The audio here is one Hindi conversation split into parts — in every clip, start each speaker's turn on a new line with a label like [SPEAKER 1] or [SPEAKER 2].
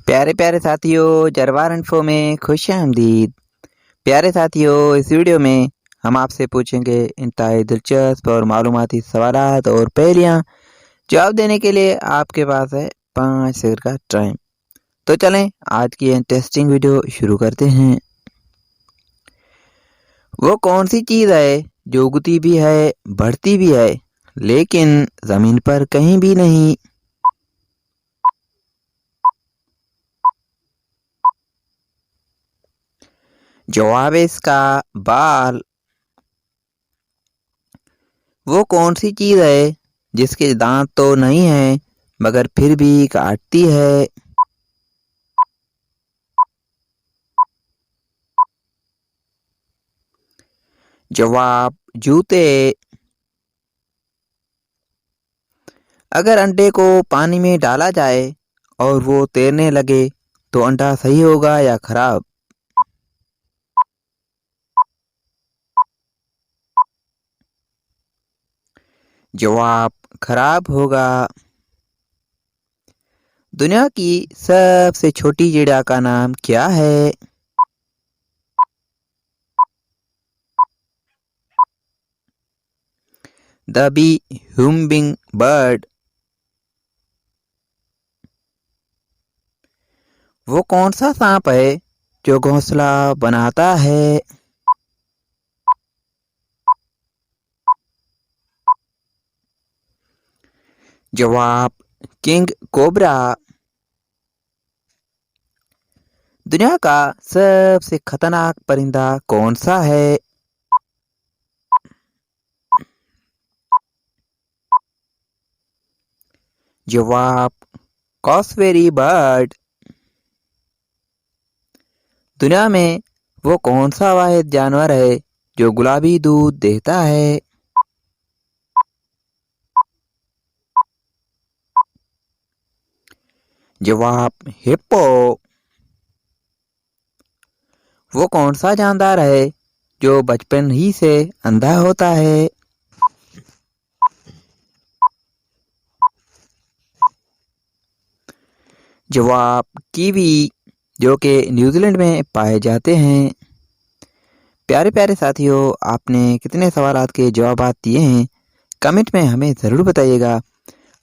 [SPEAKER 1] प्यारे प्यारे साथियों, जरवार इन्फो में खुश आमदीद। प्यारे साथियों, इस वीडियो में हम आपसे पूछेंगे इंतहाई दिलचस्प और मालूमाती सवालात और पहेलियाँ। जवाब देने के लिए आपके पास है 5 सेकंड का टाइम। तो चलें आज की इंटरेस्टिंग वीडियो शुरू करते हैं। वो कौन सी चीज़ है जो उगती भी है, बढ़ती भी है, लेकिन ज़मीन पर कहीं भी नहीं? जवाब है इसका बाल। वो कौन सी चीज़ है जिसके दांत तो नहीं है मगर फिर भी काटती है? जवाब जूते। अगर अंडे को पानी में डाला जाए और वो तैरने लगे तो अंडा सही होगा या खराब? जवाब खराब होगा। दुनिया की सबसे छोटी चिड़िया का नाम क्या है? The bee hummingbird. वो कौन सा सांप है जो घोंसला बनाता है? जवाब किंग कोबरा। दुनिया का सबसे खतरनाक परिंदा कौन सा है? जवाब कॉस्वेरी बर्ड। दुनिया में वो कौन सा वाहिद जानवर है जो गुलाबी दूध देता है? जवाब हिप्पो। वो कौन सा जानदार है जो बचपन ही से अंधा होता है? जवाब कीवी, जो कि न्यूजीलैंड में पाए जाते हैं। प्यारे प्यारे साथियों, आपने कितने सवालात के जवाब दिए हैं कमेंट में हमें ज़रूर बताइएगा।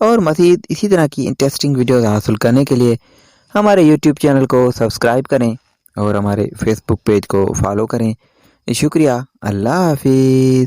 [SPEAKER 1] और मज़ीद इसी तरह की इंटरेस्टिंग वीडियोस हासिल करने के लिए हमारे यूट्यूब चैनल को सब्सक्राइब करें और हमारे फेसबुक पेज को फॉलो करें। शुक्रिया। अल्लाह हाफिज़।